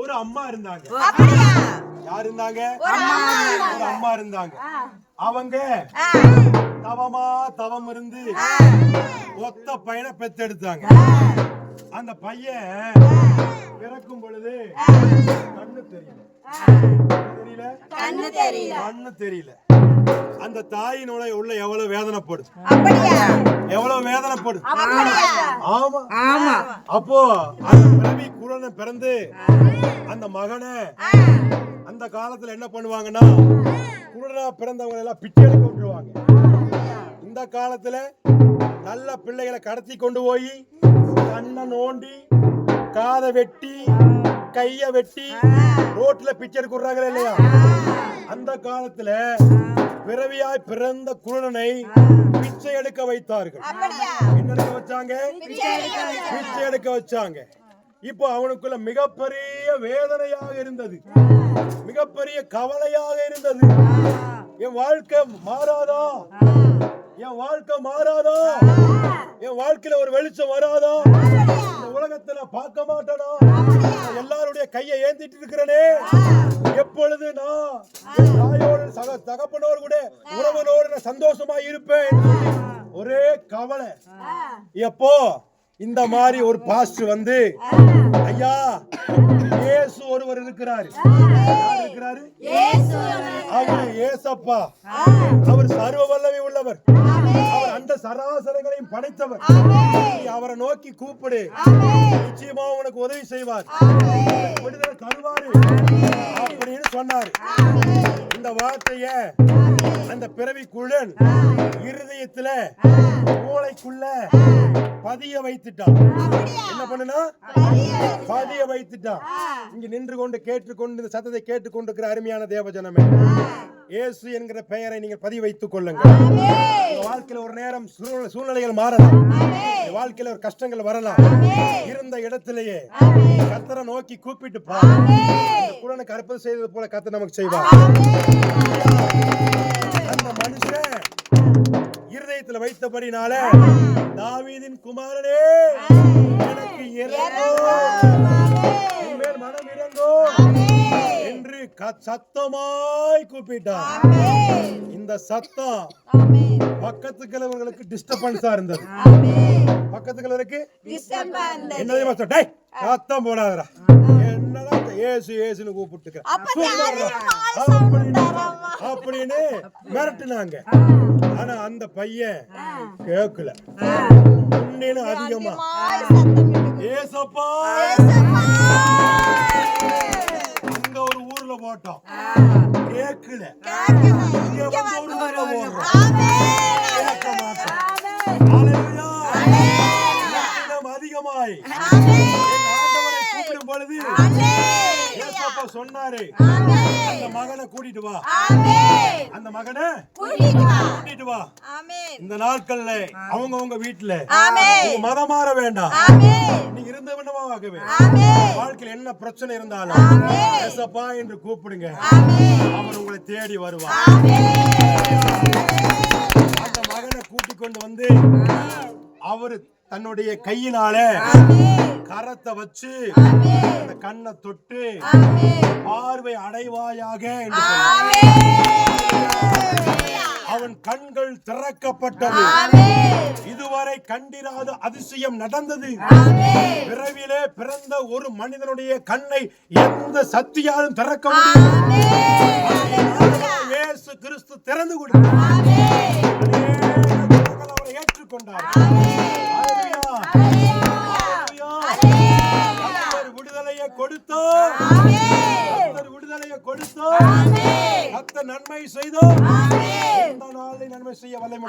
ஒரு அம்மா இருந்தாங்க. யார் இருந்தாங்க? ஒரு அம்மா இருந்தாங்க. அவங்க தவம் இருந்து ஒத்த பையனை பெத்தெடுத்தாங்க. அந்த பையன் பிறக்கும் பொழுது கண்ணு தெரியல. அந்த தாயினோட உள்ள எவ்வளவு வேதனைப்படும், எவ்வளவு வேதனைப்படும். ஆமா. அப்போ அந்த பிறவி குழந்தை பிறந்து அந்த மகனை அந்த காலத்துல என்ன பண்ணுவாங்கன்னா, குழந்தை பிறந்தவங்க எல்லாம் பிச்சை எடுக்க விட்டுருவாங்க. இந்த காலத்துல நல்ல பிள்ளைகளை கடத்தி கொண்டு போய் கண்ணை நோண்டி காதை வெட்டி கைய வெட்டி ரோட்ல பிச்சை எடுக்கிறாங்களே இல்லையா? அந்த காலத்துல பிறவியாய் பிறந்த குழந்தை பிச்சை எடுக்க வைத்தார்கள். என்ன எடுக்க வச்சாங்க? பிச்சை எடுக்க வச்சாங்க. இப்போ அவனுக்குள்ள மிகப்பெரிய வேதனையாக இருந்தது, மிகப்பெரிய கவலையாக இருந்தது. என் வாழ்க்கை மாறாதா? என் வாழ்க்கை மாறாதா? என் வாழ்க்கையில ஒரு வெளிச்சம் வராதா? இந்த உலகத்துல பார்க்க மாட்டேனா? எல்லாருடைய கையை ஏந்திட்டு இருக்கிறனே, எப்பொழுது நான் தாயோடு தகப்பனோடு கூட உறவனோடு சந்தோஷமா இருப்பேன்? ஒரே கவலை. எப்போ இந்த மாதிரி ஒரு பாஸ்டர் வந்து, ஐயா இயேசு ஒருவர் இருக்கிறாரு, அவர் ஏசப்பா, அவர் சர்வ வல்லமை உள்ளவர், அவர் அந்த சராசரங்களையும் படைத்தவர், அவரை நோக்கி கூப்பிடு, நிச்சயமா உனக்கு உதவி செய்வார், விடுதலை தருவாரு அப்படின்னு சொன்னார். இந்த வார்த்தைய அந்த பிறவிக்குள்ளன் இருதயத்துல மூளைக்குள்ள பதிய வைத்துட்டான். என்ன பண்ணுனா? பதிய வைத்துட்டான். இங்க நின்று கொண்டு கேட்டுக்கொண்டு இந்த சத்தத்தை கேட்டுக்கொண்டிருக்கிற அருமையான தேவஜனமே, இயேசு என்கிற பெயரை நீங்கள் பதிய வைத்துக் கொள்ளுங்கள். வாழ்க்கையில ஒரு நேரம் சூழ்நிலைகள் மாறலாம், வாழ்க்கையில ஒரு கஷ்டங்கள் வரலாம். இருந்த இடத்திலேயே கர்த்தரை நோக்கி கூப்பிட்டு குழந்தைக்கு அற்புதம் செய்தது போல கர்த்தர் நமக்கு செய்வார். அந்த மனுஷன் இருதயத்தில் வைத்தபடினால, தாவீதின் குமாரனே எனக்கு இறங்கும், மனம் இறங்கும் என்று சத்தமாய் கூப்பிட்டார். இந்த சத்தம் பக்கத்துக்கிறவர்களுக்கு டிஸ்டர்பன்ஸா இருந்தது. பக்கத்துக்கிறவருக்கு என்ன சத்தம் போடாதரா, என்னடா ஏசு ஏசுன்னு கூப்பிட்டு அப்படின்னு மிரட்டுனாங்க. ஆனா அந்த பையன் கேட்கல. இன்னும் அதிகமா ஏசப்பா அங்க ஒரு ஊர்ல போட்டோம், கேட்கல. அதிகமாய் ஆண்டவரை கூப்பிடும் பொழுது ஏசப்பா சொன்னாரு, அந்த மகனை கூட்டிட்டு வா, அந்த மகனை கூட்டிட்டு வா. இந்த நாட்கள்ல அவங்க வீட்டுல மதம் மாற வேண்டாம், நீங்க இருந்த விடமாகவே வாழ்க்கையில் என்ன பிரச்சனை இருந்தாலும் ஏசப்பா என்று கூப்பிடுங்க, அவர் உங்களை தேடி வருவார். அந்த மகனை கூட்டிக் கொண்டு வந்து அவரு தன்னுடைய கையினால கரத்தை வச்சு அந்த கண்ணை தொட்டு பார்வை அடைவாயாக என்று அவன் கண்கள் திறக்கப்பட்டது. இதுவரை கண்டிராத அதிசயம் நடந்தது. விரைவிலே பிறந்த ஒரு மனிதனுடைய கண்ணை எந்த சக்தியாலும் திறக்க முடியும். இயேசு கிறிஸ்து திறந்து கொடுத்தார், அவரை ஏற்றுக்கொண்டார். விடுதலையை கொடுத்தோம், விடுதலையை கொடுத்தோம், கர்த்தர் நன்மை செய்தோம், இந்த நாளில் நன்மை செய்ய வல்லமை.